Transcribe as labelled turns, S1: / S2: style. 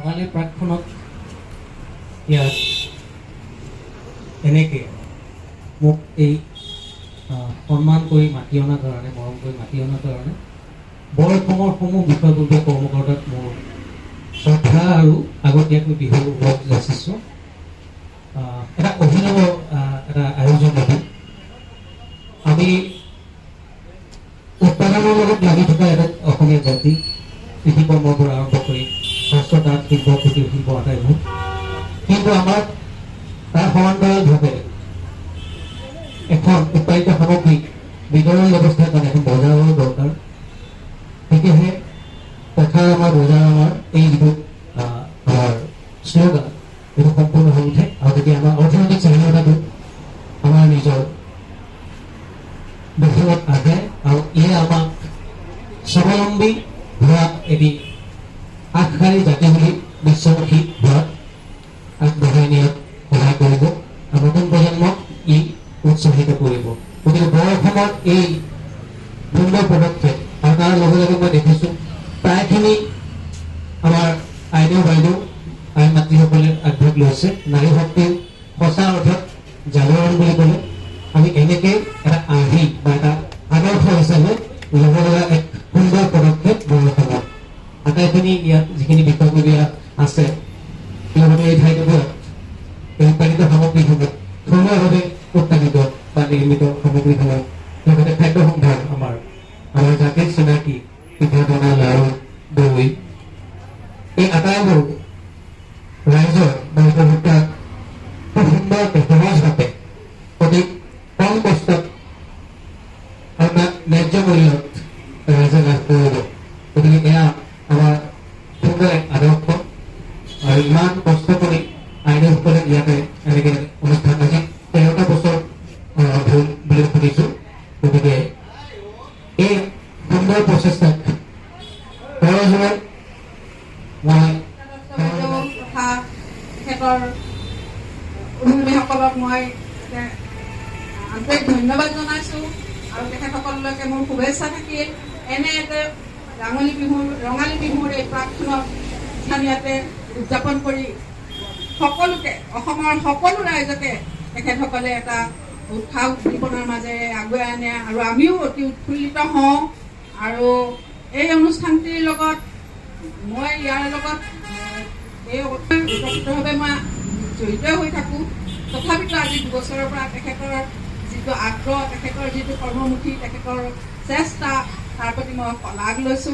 S1: ৰঙালী প্ৰাকখনক ইয়াত এনেকৈ মোক এই সন্মান কৰি মাতি অনাৰ কাৰণে, মৰম কৰি মাতি অনাৰ কাৰণে বৰ অসমৰ সমূহ বিষয়ববীয়া কৰ্মকৰ্তাক মোৰ শ্ৰদ্ধা আৰু আগতীয়াকৈ বিহু ওপৰত যাচিছোঁ। এটা অভিনৱ এটা আয়োজন হ'ব। আমি উৎপাদনৰ লগত লাগি থকা এটা অসমীয়া জাতি, কৃষি কৰ্মৰ পৰা আৰম্ভ কৰি হস্ত তাঁত শিল্প, কুটিৰ শিল্প আটাইবোৰ, কিন্তু আমাৰ তাৰ সমান্তৰালভাৱে এখন উৎপাদিত সামগ্ৰী বিতৰণ ব্যৱস্থাৰ কাৰণে এখন বজাৰৰ দৰকাৰ। তেতিয়াহে পথাৰ আমাৰ, বজাৰ আমাৰ, এই যিটো আমাৰ শ্লোগান এইটো সম্পূৰ্ণ হৈ উঠে। আৰু তেতিয়া আমাৰ অৰ্থনৈতিক চাহিদাটো আমাৰ নিজৰ দখলত আহে আৰু ইয়ে আমাক স্বাৱলম্বী হোৱা এটি আগশাৰী জাতি বুলি বিশ্বমুখী হোৱাত আগবঢ়াই নিয়াত সহায় কৰিব আৰু নতুন প্ৰজন্মক ই উৎসাহিত কৰিব। গতিকে বৰ অসমৰ এই সুন্দৰ পদক্ষেপ, আৰু তাৰ লগে লগে মই দেখিছোঁ প্ৰায়খিনি আমাৰ আইদেউ বাইদেউ, আইন মাতৃসকলে আগভাগ লৈছে। নাৰী শক্তিৰ সঁচা অৰ্থত জাগৰণ বুলি ক'লে আমি এনেকৈ এটা আৰ্হি বা এটা আদৰ্শ হিচাপে ল'ব লগা এক সুন্দৰ পদক্ষেপ বৰ অসমত। আটাইখিনি ইয়াত যিখিনি বিষয়ববীয়া আছে, লগতে এই ঠাইডোখৰত এই উৎপাদিত সামগ্ৰীসমূহ থলুৱাভাৱে উৎপাদিত বা নিৰ্মিত সামগ্ৰীসমূহ, লগতে খাদ্য সম্ভাৰ আমাৰ জাতিৰ চিনাকি পিঠা পনা, লাড়ু, দৈ, এই আটাইবোৰ ৰাইজৰ বা উপভোক্তাক খুব সুন্দৰকৈ সহজভাৱে অতি কম কষ্টত আৰু ন্যায্য মূল্যত ৰাইজে লাভ কৰিব। গতিকে এয়া আমাৰ সুন্দৰ এক আদৰ্শ। আৰু ইমান কষ্ট কৰি আইদেউসকলে ইয়াতে এনেকৈ অনুষ্ঠান আজি 13টা বছৰ হ'ল বুলি শুনিছোঁ। গতিকে এই সুন্দৰ প্ৰচেষ্টাত প্ৰয়োজনত মই
S2: তেখেতৰ উদ্যমীসকলক মই আন্তৰিক ধন্যবাদ জনাইছোঁ আৰু তেখেতসকললৈকে মোৰ শুভেচ্ছা থাকিল। এনে এটা ৰঙালী বিহুৰ এই প্ৰাকখনক ইয়াতে উদযাপন কৰি সকলোকে, অসমৰ সকলো ৰাইজকে তেখেতসকলে এটা উৎসাহ উদ্দীপনাৰ মাজেৰে আগুৱাই আনে আৰু আমিও অতি উৎফুল্লিত হওঁ। আৰু এই অনুষ্ঠানটিৰ লগত মই ইয়াৰ লগত এই ওতঃপ্ৰোতভাৱে মই জড়িত হৈ থাকোঁ। তথাপিতো আজি 2 বছৰৰ পৰা তেখেতৰ যিটো আগ্ৰহ, তেখেতৰ যিটো কৰ্মমুখী, তেখেতৰ চেষ্টা, তাৰ প্ৰতি মই শলাগ লৈছোঁ।